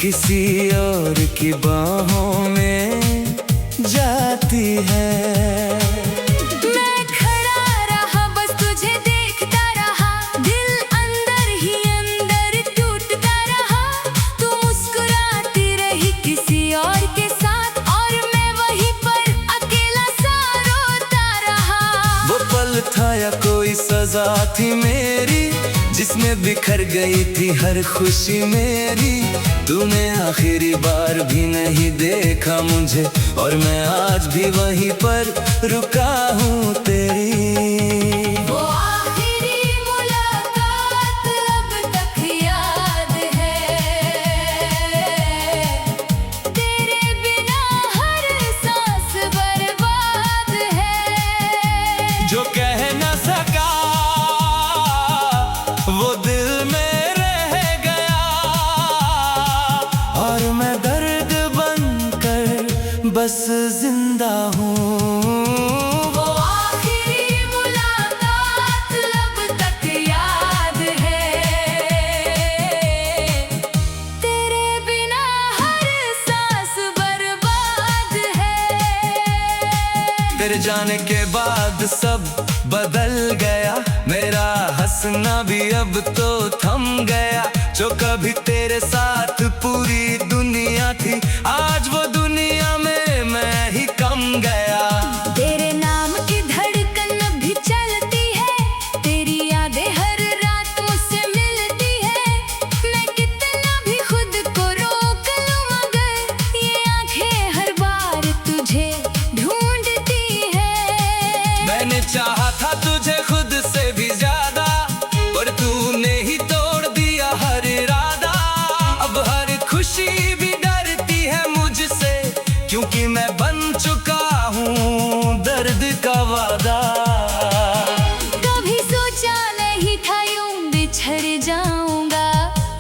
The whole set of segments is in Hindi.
किसी और की बाहों में जाती है। मैं खड़ा रहा बस तुझे देखता रहा, दिल अंदर ही अंदर टूटता रहा। तू मुस्कुराती रही किसी और के साथ, और मैं वहीं पर अकेला सा रोता रहा। वो पल था या कोई सजा थी मेरी, जिसमें बिखर गई थी हर खुशी मेरी। तूने आखिरी बार भी नहीं देखा मुझे, और मैं आज भी वहीं पर रुका हूँ तेरी। वो आखिरी मुलाकात अब तक याद है, तेरे बिना हर सांस बर्बाद है। जो कह न सका वो दिल में रह गया, और मैं दर्द बनकर बस जिंदा हूँ। वो आखिरी मुलाकात अब तक याद है, तेरे बिना हर सांस बर्बाद है। तेरे जाने के बाद सब बदल गया, मेरा हंसना भी अब तो थम गया। जो कभी तेरे साथ पूरी दुनिया थी, आज वो दुनिया में मैं ही कम गया। तेरे नाम की धड़कन अब भी चलती है, तेरी यादें हर रात मुझसे मिलती है। मैं कितना भी खुद को रोक लूं, मगर ये आंखें हर बार तुझे ढूंढती है। मैंने चाहा था तुझे खुद से भी ज्यादा, पर तूने ही तोड़ दिया हर इरादा। अब हर खुशी भी डरती है मुझसे, क्योंकि मैं बन चुका हूँ दर्द का वादा। कभी सोचा नहीं था यूं बिछड़ जाऊंगा,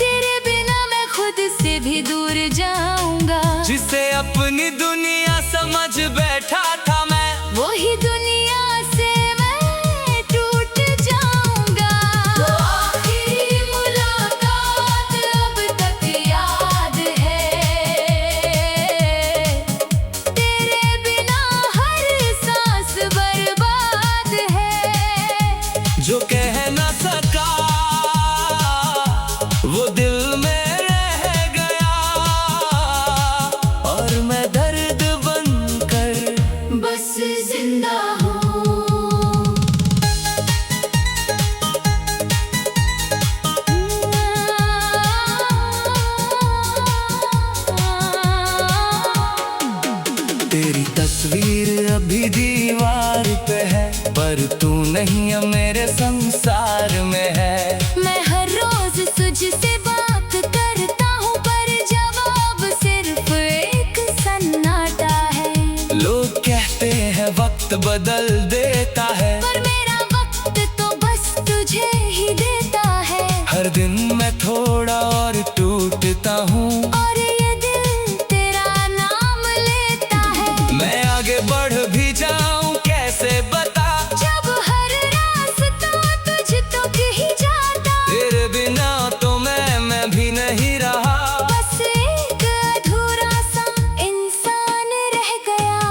तेरे बिना मैं खुद से भी दूर जाऊंगा। जिसे अपनी दुनिया समझ बैठा था मैं, वही दुनिया से मैं टूट जाऊंगा। वो आखिरी मुलाकात अब तक याद है, तेरे बिना हर सांस बर्बाद है। जो कह न सका वो दिल में रह गया, और मैं दर्द बनकर बस जिंदा हूँ। तेरी तस्वीर अभी दीवार पे है, पर तू नहीं अब मेरे संसार में है। मैं हर रोज तुझसे बात करता हूँ, पर जवाब सिर्फ एक सन्नाटा है। लोग कहते हैं वक्त बदल देता है, पर मेरा वक्त तो बस तुझे ही देता है। हर दिन मैं थोड़ा और टूटता हूँ, और ये दिल तेरा नाम लेता है। मैं आगे बढ़ भी जाऊं कैसे बता, जब हर रास्ता तुझ तक ही जाता। तेरे बिना तो मैं भी नहीं रहा। बस एक अधूरा सा इंसान रह गया।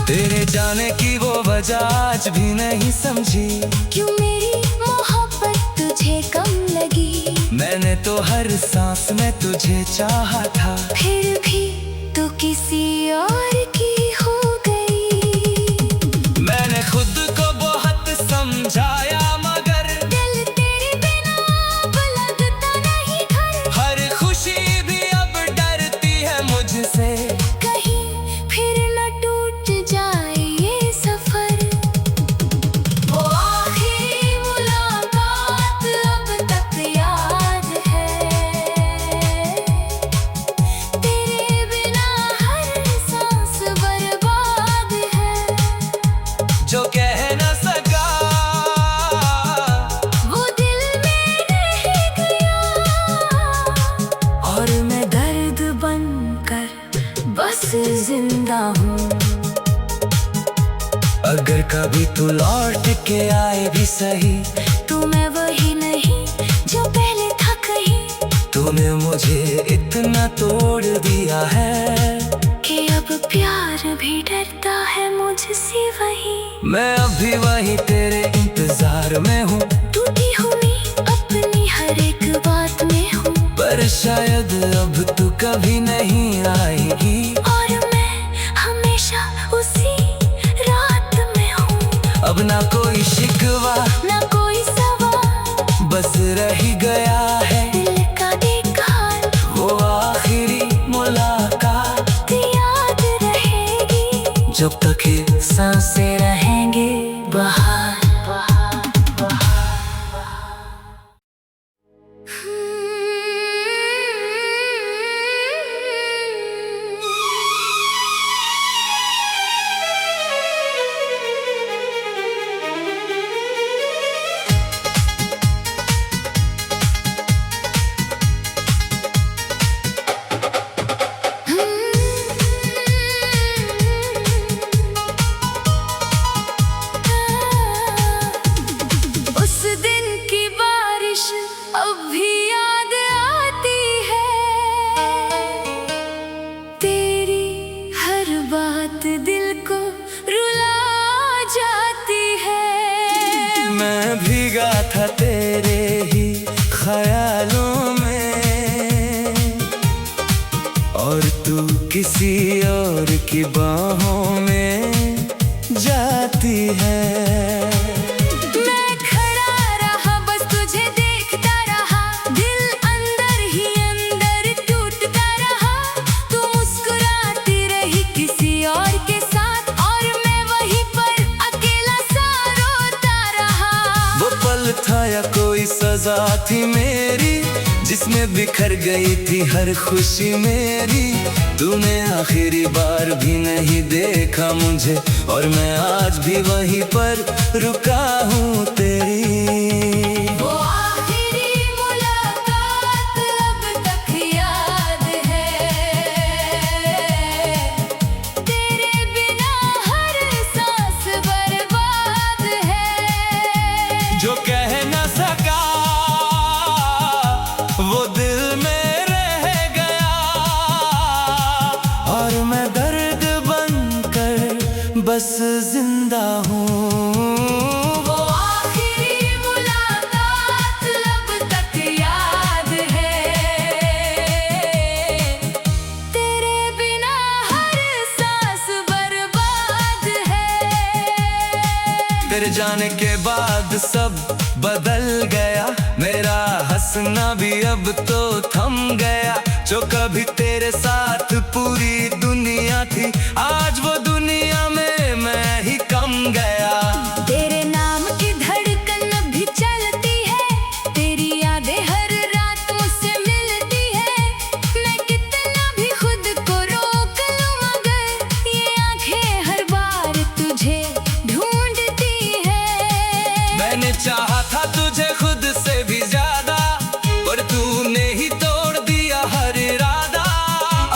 तेरे जाने की वो वजह आज भी नहीं समझी, क्यों मेरी मोहब्बत तुझे कम लगी। मैंने तो हर सांस में तुझे चाहा था, फिर भी तू किसी और की हो गई। मैंने खुद को बहुत समझाया, मगर दिल तेरे बिना अब लगता नहीं घर। हर खुशी भी अब डरती है मुझसे, कहीं फिर न टूट जाए ये सफर। वो आखिरी मुलाकात अब तक याद है, तेरे बिना हर सांस बर्बाद है। जो कह न सका वो दिल में रह गया, और मैं दर्द बनकर बस जिंदा हूँ। अगर कभी तू लौट के आए भी सही, तू मैं वही नहीं जो पहले था कहीं। तूने मुझे इतना तोड़ दिया है कि अब प्यार भी डरता है मुझसे वही। मैं अभी वही तेरे इंतजार में हूँ, टूटी हुई अपनी हर एक बात में हूँ, पर शायद अब तू कभी नहीं आएगी और मैं हमेशा उसी रात में हूँ। अब ना कोई शिकवा ना कोई सवाल, बस रह गया है दिल का एक हाल, वो आखिरी मुलाकात याद रहेगी जब तक ये सांसें रहेंगे बाहर। उस दिन की बारिश अब भी याद आती है, तेरी हर बात दिल को रुला जाती है। मैं भीगा था तेरे ही ख्यालों में और तू किसी और की बाहों में जाती है। मैं खड़ा रहा बस तुझे देखता रहा, दिल अंदर ही अंदर टूटता रहा। तू मुस्कुराती रही किसी और के साथ, और मैं वहीं पर अकेला सा रोता रहा। वो पल था या कोई सजा थी मेरी, जिसमें बिखर गई थी हर खुशी मेरी। तूने आखिरी बार भी नहीं देखा मुझे, और मैं आज भी वहीं पर रुका हूँ तेरी। वो आखिरी मुलाकात अब तक याद है, तेरे बिना हर सांस बर्बाद है। जो कह न सका वो दिल में रह गया, और मैं दर्द बनकर बस जिंदा हूँ। वो आखिरी मुलाकात अब तक याद है, तेरे बिना हर सांस बर्बाद है। तेरे जाने के बाद सब बदल गया, मेरा हंसना भी अब तो थम गया। जो कभी तेरे साथ पूरी दुनिया थी, आज वो दुनिया में मैं ही कम गया। तेरे नाम की धड़कन भी चलती है, तेरी यादें हर रात मुझसे मिलती है। मैं कितना भी खुद को रोक लूं मगर ये आंखें हर बार तुझे ढूंढती है। मैंने चाहा था तुझे खुद से भी ज्यादा, पर तूने ही तोड़ दिया हर इरादा।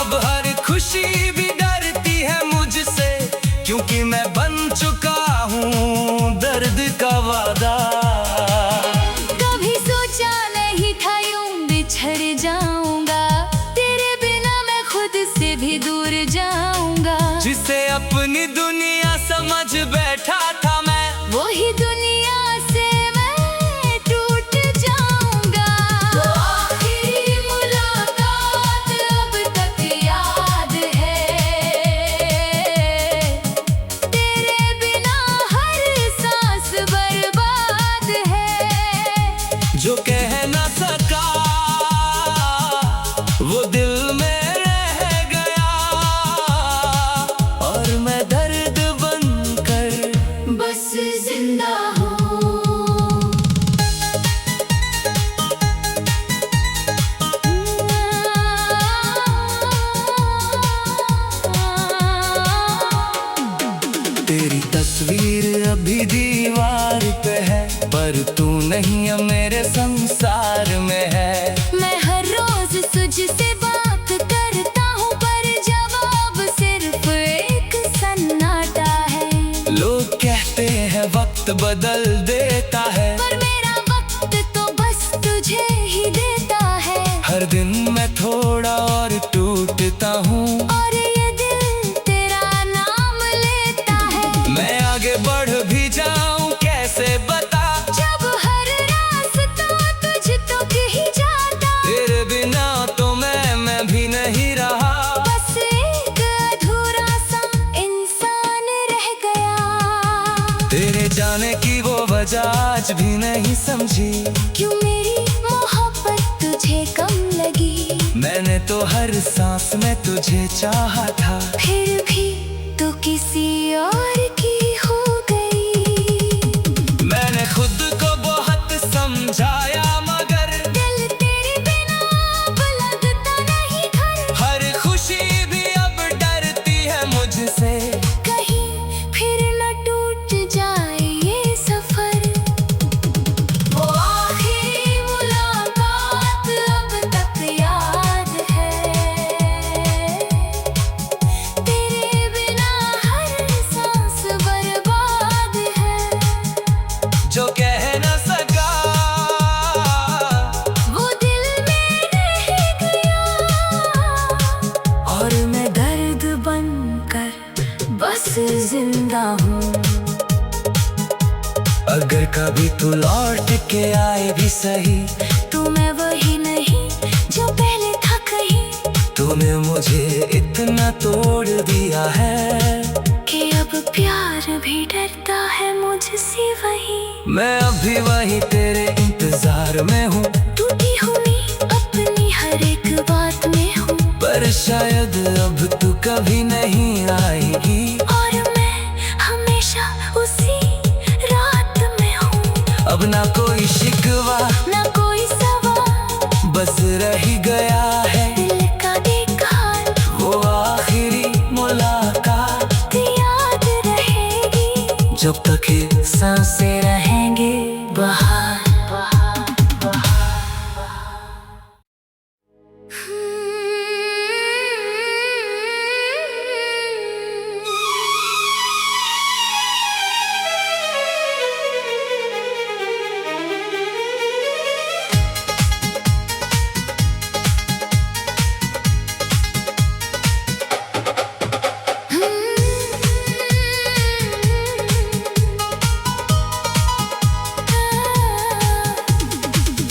अब हर खुशी भी डरती है मुझसे, क्योंकि मैं बन चुका हूँ दर्द का वादा। कभी सोचा नहीं था यूं बिछड़ जाऊंगा, तेरे बिना मैं खुद से भी दूर जाऊंगा। जिसे अपनी दुनिया समझ बैठा था मैं, वही दुनिया से मैं टूट जाऊंगा। वो आखिरी मुलाकात अब तक याद है, तेरे बिना हर सांस बर्बाद है। जो कह न सका वो दिल में रह गया, और मैं दर्द बनकर बस जिंदा हूँ। तेरी तस्वीर अभी दीवार पे है, पर तू नहीं अब मेरे संसार में है। मैं हर रोज तुझसे बात करता हूँ, पर जवाब सिर्फ एक सन्नाटा है। लोग कहते हैं वक्त बदल देता है, पर मेरा वक्त तो बस तुझे ही देता है। हर आज भी नहीं समझी। क्यों मेरी मोहब्बत तुझे कम लगी? मैंने तो हर सांस में तुझे चाहा था, फिर भी तो किसी और की हो गई। मैंने खुद को बहुत समझाया मगर दिल तेरे बिना अब लगता नहीं घर। हर खुशी भी अब डरती है मुझसे, कहीं फिर न टूट जाए ये सफर। वो आखिरी मुलाकात अब तक याद है, तेरे बिना हर सांस बर्बाद है। जो कह न सका वो दिल में रह गया, और मैं दर्द बनकर बस जिंदा हूँ। अगर कभी तू लौट के आए भी सही, तू मैं वही नहीं जो पहले था कहीं। तूने मुझे इतना तोड़ दिया है कि अब प्यार भी डरता है मुझसे वही। मैं अभी वही तेरे इंतजार में हूँ, टूटी हुई अपनी हर एक बात में हूँ, पर शायद अब तू कभी नहीं आएगी। और मैं हमेशा उसी रात में हूँ। अब ना कोई शिकवा ना कोई सवाल, बस रह गया है दिल का देखा वो आखिरी मुलाकात। याद रहेगी जब तक ये सांसें रहेंगे बाहर।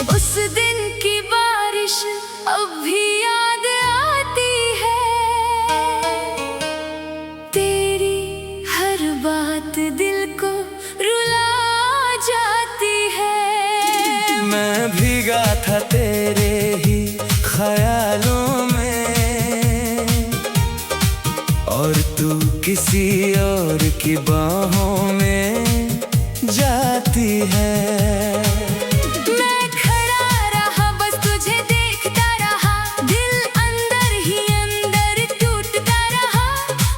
उस दिन की बारिश अब भी याद आती है, तेरी हर बात दिल को रुला जाती है। मैं भीगा था तेरे ही ख्यालों में, और तू किसी और की बाहों में जाती है। मैं खड़ा रहा बस तुझे देखता रहा, दिल अंदर ही अंदर टूटता रहा।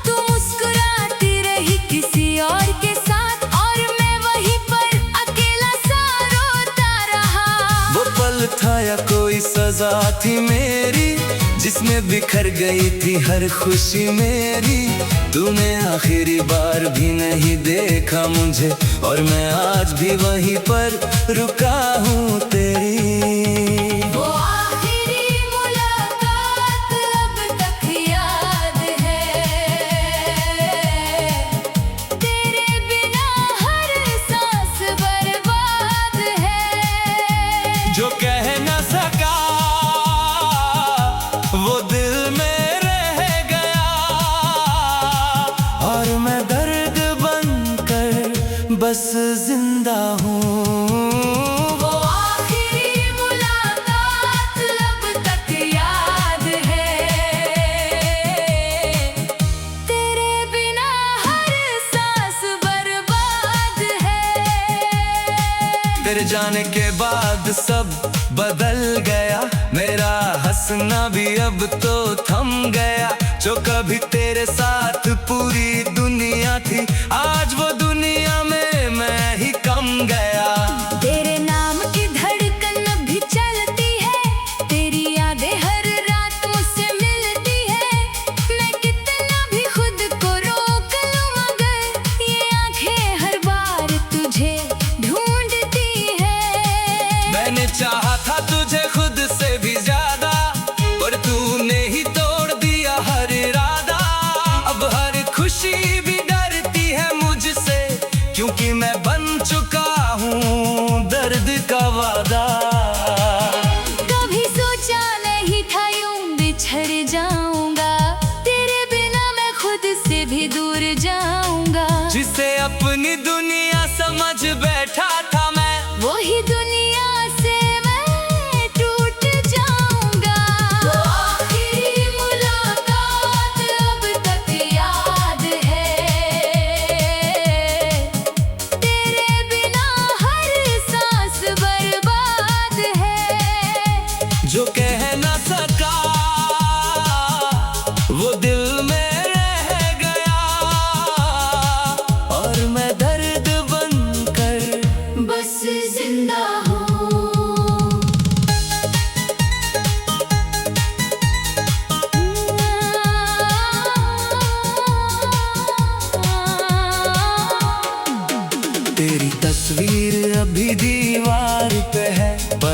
तू मुस्कुराती रही किसी और के साथ, और मैं वहीं पर अकेला सा रोता रहा। वो पल था या कोई सजा थी मेरी, जिसमें बिखर गई थी हर खुशी मेरी। तूने आखिरी बार भी नहीं देखा मुझे, और मैं आज भी वहीं पर रुका हूँ तेरी। वो आखिरी मुलाकात अब तक याद है, तेरे बिना हर सांस बर्बाद है। जो कह न सका वो दिल में रह गया, और मैं दर्द बनकर बस जिंदा हूँ। वो आखिरी मुलाकात अब तक याद है, तेरे बिना हर सांस बर्बाद है। तेरे जाने के बाद सब बदल गया, मेरा हंसना भी अब तो थम गया। जो कभी तेरे साथ पूरी दुनिया थी, आज वो दुनिया में मैं ही कम गया। तेरे नाम की धड़कन भी चलती है, तेरी यादें हर रात मुझसे मिलती है। मैं कितना भी खुद को रोक लूं मगर ये आंखें हर बार तुझे ढूंढती है। मैंने चाहा था तुझे खुद से भी ज्यादा, पर तूने ही तोड़ दिया हर इरादा। अब हर खुशी भी डरती है मुझसे, क्योंकि मैं बन चुका हूँ दर्द का वादा। कभी सोचा नहीं था यूं बिछड़ जाऊंगा, तेरे बिना मैं खुद से भी दूर जाऊंगा। जिसे अपनी दुनिया समझ बैठा था मैं,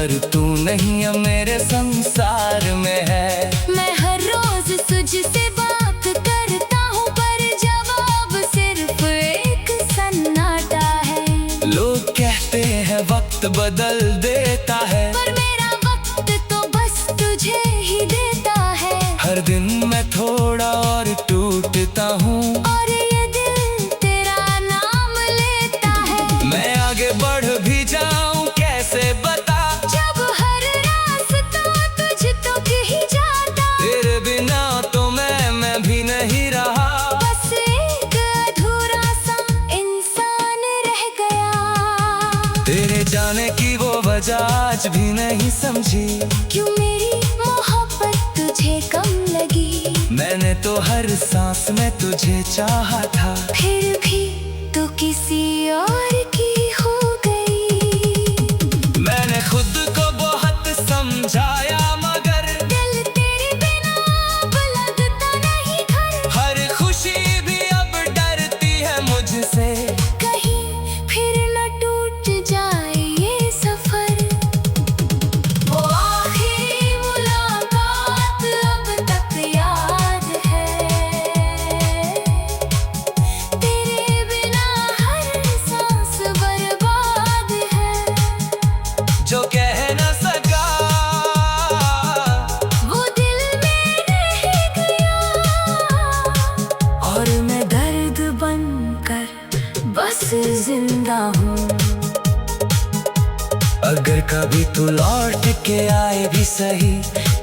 पर तू नहीं अब मेरे संसार में है। मैं हर रोज तुझसे बात करता हूँ पर जवाब सिर्फ एक सन्नाटा है। लोग कहते हैं वक्त बदल देता है, पर मेरा वक्त तो बस तुझे ही देता है। हर दिन मैं थोड़ा और टूटता हूँ, और ये दिल तेरा नाम लेता है। मैं आगे बढ़ भी जाऊं कैसे बता, जब हर रास्ता तुझ तक ही जाता। तेरे बिना तो मैं भी नहीं रहा। बस एक अधूरा सा इंसान रह गया। तेरे जाने की वो वजह आज भी नहीं समझी, क्यों मेरी मोहब्बत तुझे कम लगी। मैंने तो हर सांस में तुझे चाहा था, फिर भी तू किसी और की हो गई। मैंने खुद को बहुत समझाया मगर दिल तेरे बिना अब लगता नहीं घर। हर खुशी भी अब डरती है मुझसे, कहीं फिर न टूट जाए ये सफर। वो आखिरी मुलाकात अब तक याद है। तेरे बिना हर सांस बर्बाद है। जो कह न सका वो दिल में रह गया। और मैं दर्द बनकर बस जिंदा हूँ। अगर कभी तू लौट के आए भी सही,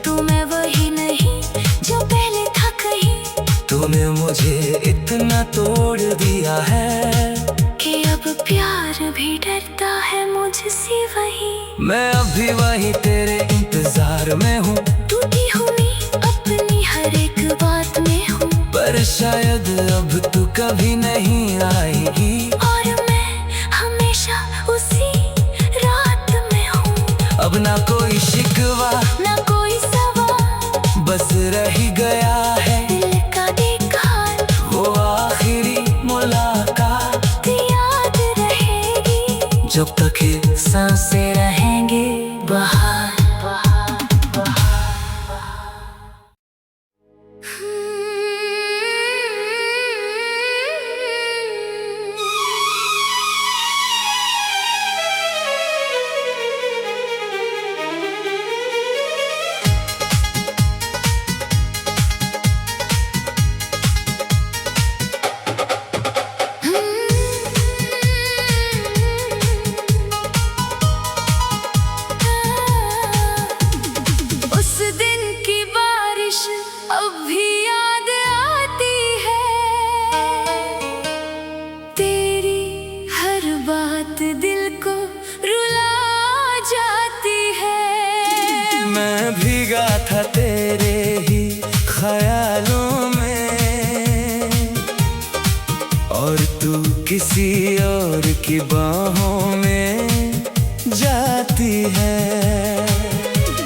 तू मैं वही नहीं जो पहले था कहीं। तूने मुझे इतना तोड़ दिया है कि अब प्यार भी डरता है मुझसे वही। मैं अभी वही तेरे इंतजार में हूँ, टूटी हुई अपनी हर एक बात में हूँ। पर शायद अब तू कभी नहीं आएगी। और मैं हमेशा उसी रात में हूँ। अब ना कोई शिकवा ना कोई सवाल, बस रह गया है दिल का एक हाल। वो आखिरी मुलाकात, याद रहेगी जब तक ये सांसें रहेंगे बाहर। उस दिन की बारिश अब भी याद आती है। तेरी हर बात दिल को रुला जाती है। मैं भीगा था तेरे ही ख्यालों में, और तू किसी और की बाहों में जाती है।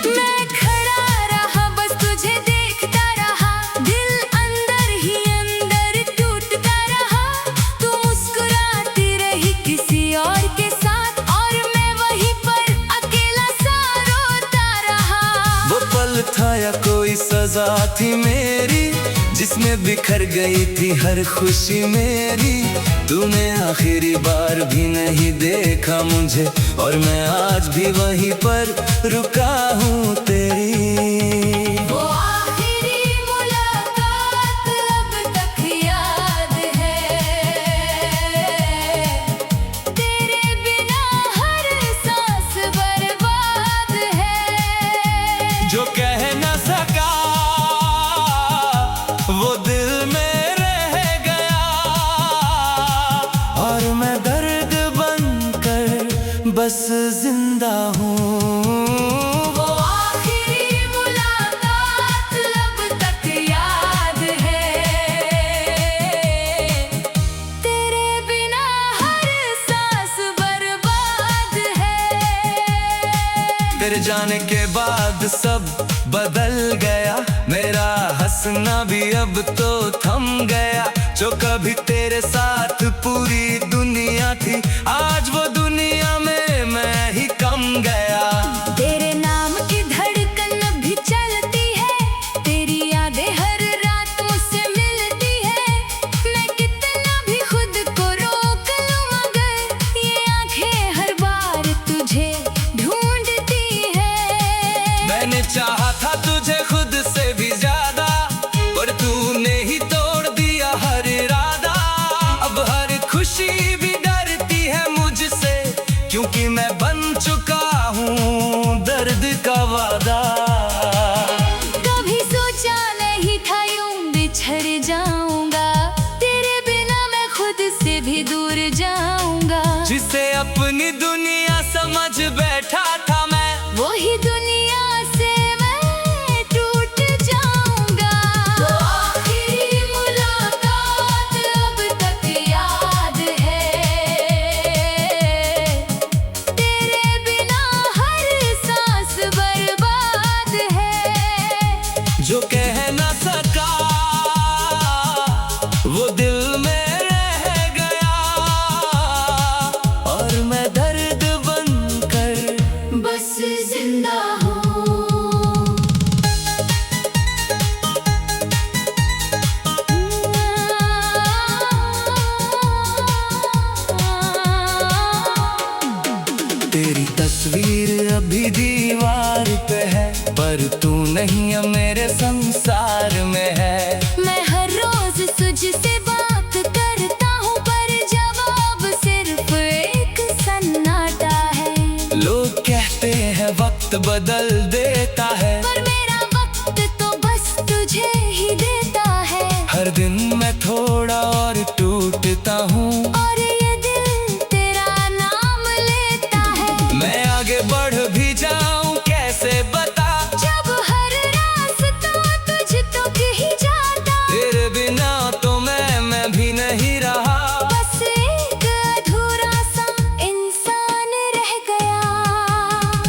मैं खड़ा रहा बस तुझे देखता रहा। दिल अंदर ही अंदर टूटता रहा। तू मुस्कुराती रही किसी और के साथ, और मैं वहीं पर अकेला सा रोता रहा। वो पल था या कोई सजा थी मेरी, जिसमें बिखर गई थी हर खुशी मेरी। तूने आखिरी बार भी नहीं देखा मुझे, और मैं आज भी वहीं पर रुका हूँ तेरी। वो आखिरी मुलाकात अब तक याद है। तेरे बिना हर सांस बर्बाद है। जो कह न सका वो दिल में रह गया, और मैं दर्द बनकर बस जिंदा हूँ। वो आखिरी मुलाकात अब तक याद है। तेरे बिना हर सांस बर्बाद है। तेरे जाने के बाद सब बदल गया, मेरा हंसना भी अब तो थम गया। जो कभी तेरे साथ पूरी दुनिया थी, आज वो दुनिया में मैं ही कम गया। जिंदा हूँ। तेरी तस्वीर अभी दीवार पे है, पर तू नहीं है मेरे संसार में है। मैं हर रोज तुझसे बात करता हूँ, पर जवाब सिर्फ एक सन्नाटा है। लोग कहते हैं वक्त बदल देता है, पर मेरा वक्त तो बस तुझे ही देता है। हर दिन मैं थोड़ा और टूटता हूँ, और ये दिल तेरा नाम लेता है। मैं आगे बढ़ भी जाऊं कैसे बता, जब हर रास्ता तुझ तक ही जाता। तेरे बिना तो मैं भी नहीं रहा। बस एक अधूरा सा इंसान रह गया।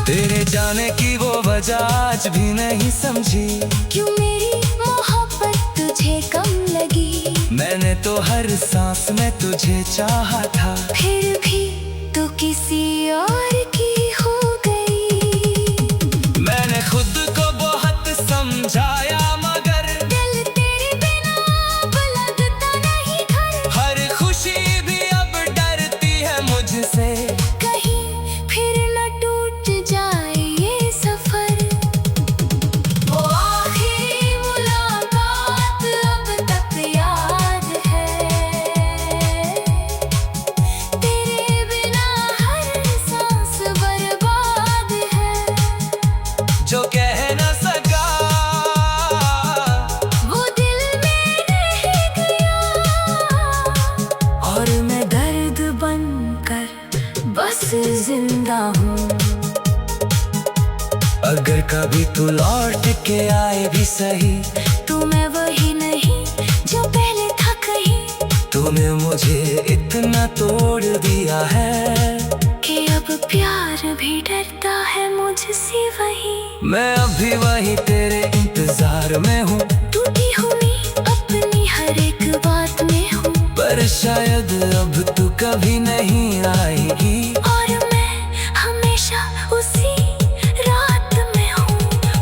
तेरे जाने की वो वजह आज भी नहीं समझी, क्यों मेरी मोहब्बत तुझे कम लगी। मैंने तो हर सांस में तुझे चाहा था, फिर भी तू किसी और की हो गई। मैंने खुद को बहुत समझाया, मगर दिल तेरे बिना अब लगता नहीं घर। हर खुशी भी अब डरती है मुझसे, कहीं फिर न टूट जाए ये सफर। वो आखिरी मुलाकात अब तक याद है। तेरे बिना हर सांस बर्बाद है। जो कह न सका वो दिल में रह गया, और मैं दर्द बनकर बस जिंदा हूँ। अगर कभी तू लौट के आए भी सही, तू मैं वही नहीं जो पहले था कहीं। तूने मुझे इतना तोड़ दिया है कि अब प्यार भी डरता है मुझसे वही। मैं अभी वही तेरे इंतजार में हूँ, टूटी हुई अपनी हर एक बात में हूँ। पर शायद अब तू कभी नहीं आएगी, और मैं हमेशा उसी रात में हूँ।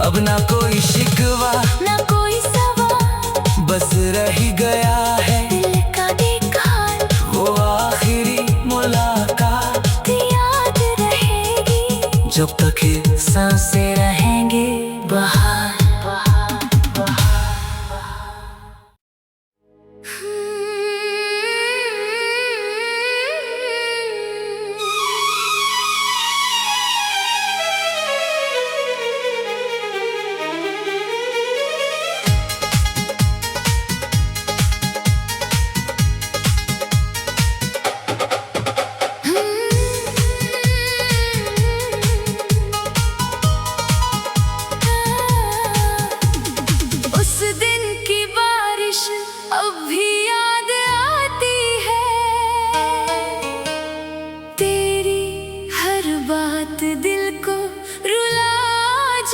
अब ना कोई शिकवा ना कोई सवाल, बस रह गया है दिल का बेकार। वो आखिरी मुलाकात, याद रहेगी जब तक ये सांसें रहेंगे बाहर। उस दिन की बारिश अब भी याद आती है। तेरी हर बात दिल को रुला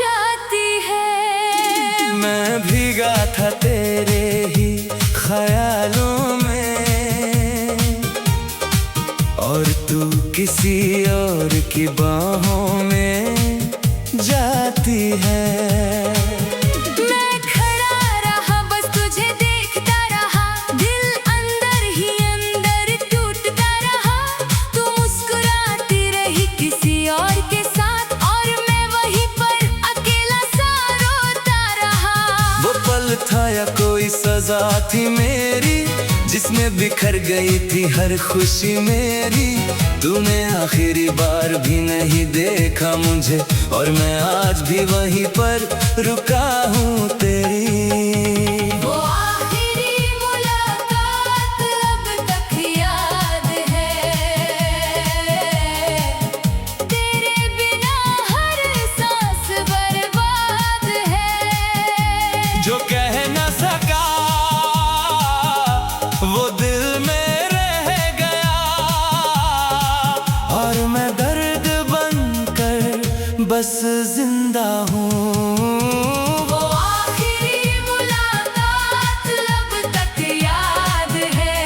जाती है। मैं भीगा था तेरे ही ख्यालों में, और तू किसी और की बाहों में जाती है। मैं खड़ा रहा बस तुझे देखता रहा, दिल अंदर ही अंदर टूटता रहा। तू मुस्कुराती रही किसी और के साथ, और मैं वहीं पर अकेला सा रोता रहा। वो पल था या कोई सजा थी मेरी, जिसमें बिखर गई थी हर खुशी मेरी। तूने आखिरी बार भी नहीं देखा मुझे, और मैं आज भी वहीं पर रुका हूँ तेरी। वो आखिरी मुलाकात अब तक याद है। तेरे बिना हर सांस बर्बाद है। जो कह न सका वो दिल में रह गया, और मैं दर्द बनकर बस जिंदा हूँ। वो आखिरी मुलाकात अब तक याद है।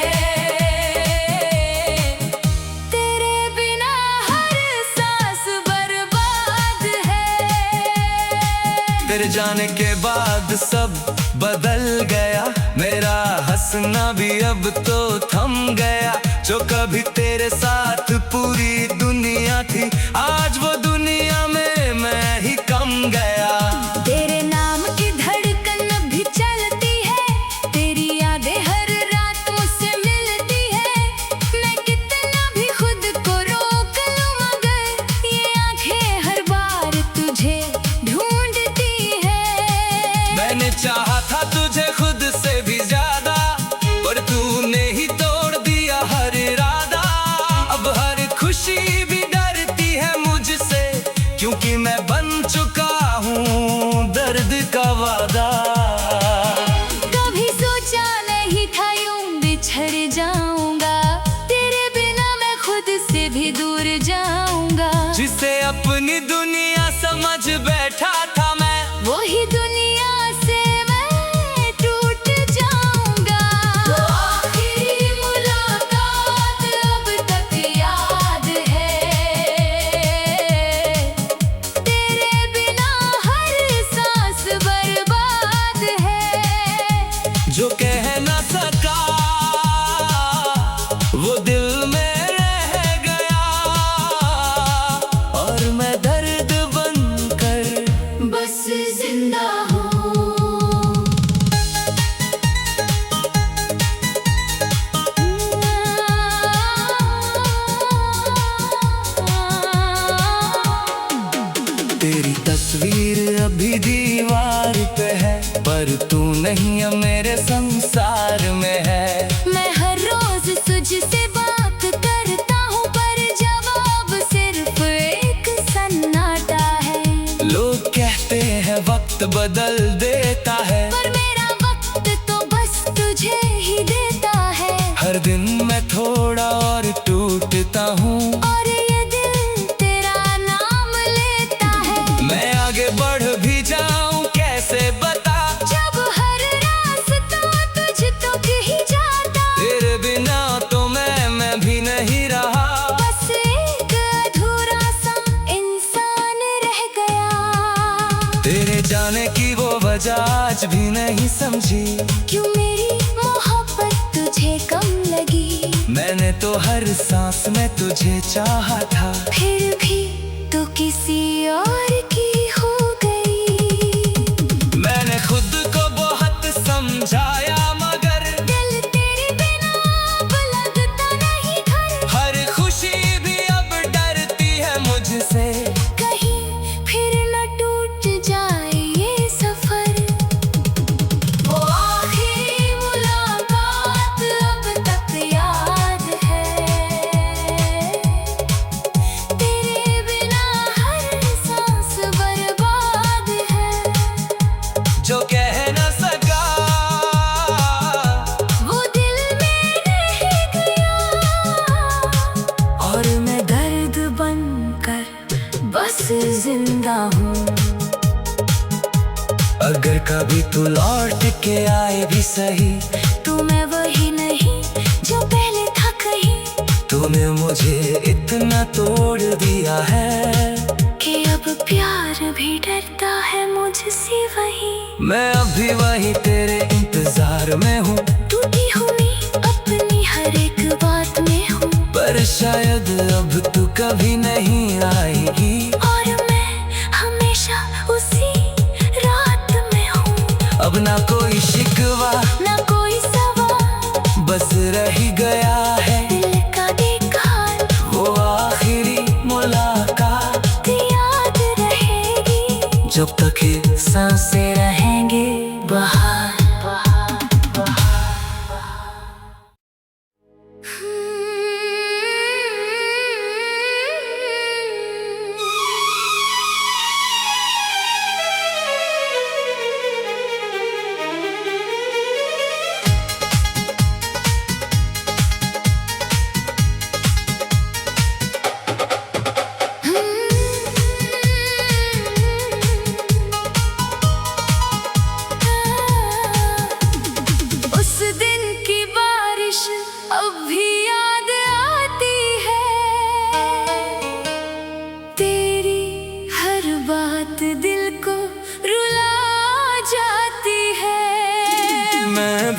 तेरे बिना हर सांस बर्बाद है। तेरे जाने के बाद सब बदल गया, मेरा हंसना भी अब तो थम गया। जो कभी तेरे साथ पूरी दुनिया थी, आज वो दुनिया में मैं ही कम गया। तेरे नाम की धड़कन भी चलती है, तेरी यादें हर रात मुझसे मिलती है। मैं कितना भी खुद को रोक लूं मगर ये आंखें हर बार तुझे ढूंढती है। मैंने चाहा था तुझे खुद से भी ज्यादा, पर तूने ही तोड़ दिया हर इरादा। अब हर खुशी भी डरती है मुझसे, क्योंकि मैं बन चुका हूँ दर्द का वादा। कभी सोचा नहीं था यूं बिछड़ जाऊंगा, तेरे बिना मैं खुद से भी दूर जाऊंगा। जिसे अपनी दुनिया समझ बैठा था मैं, वही दुनिया से मैं टूट जाऊंगा। वो आखिरी मुलाकात अब तक याद है, तेरे बिना हर सांस बर्बाद है। जो कह ना सका वो दिल में रह गया, और मैं दर्द बनकर बस जिंदा हूँ। तेरी तस्वीर अभी दीवार पे है, पर तू नहीं अब मेरे संसार में है। मैं हर रोज तुझसे बात करता हूँ, पर जवाब सिर्फ एक सन्नाटा है। लोग कहते हैं वक्त बदल देता है, पर मेरा वक्त तो बस तुझे ही देता है। हर दिन मैं थोड़ा और टूटता हूँ, और ये दिल तेरा नाम लेता है। मैं आगे बढ़ भी जाऊं कैसे बता, जब हर रास्ता तुझ तक ही जाता। तेरे बिना तो मैं भी नहीं रहा। बस एक अधूरा सा इंसान रह गया। तेरे जाने की वो वजह आज भी नहीं समझी, क्यों मेरी मोहब्बत तुझे कम लगी। मैंने तो हर सांस में तुझे चाहा था, फिर भी तो किसी और की हो गई। मैंने खुद को बहुत समझाया मगर दिल तेरे बिना अब लगता नहीं घर। हर खुशी भी अब डरती है मुझसे, कहीं फिर न टूट जाए ये सफर। वो आखिरी मुलाकात अब तक याद है, तेरे बिना हर सांस बर्बाद है। जो कह न सका वो दिल में रह गया, और मैं दर्द बनकर बस जिंदा हूँ। अगर कभी तू लौट के आए भी सही, तू मैं वही नहीं जो पहले था कहीं। तूने मुझे इतना तोड़ दिया है कि अब प्यार भी डरता है मुझसे वही। मैं अभी वही तेरे इंतजार में हूँ, टूटी हुई अपनी हर एक बात में हूँ। पर शायद अब तू कभी नहीं आएगी, और मैं हमेशा उसी रात में हूँ। अब ना कोई शिकवा ना कोई सवाल, बस रह गया है दिल का एक हाल। वो आखिरी मुलाकात, याद रहेगी जब तक ये सांसें रहेंगे बाहर।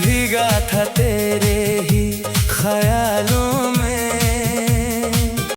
भीगा था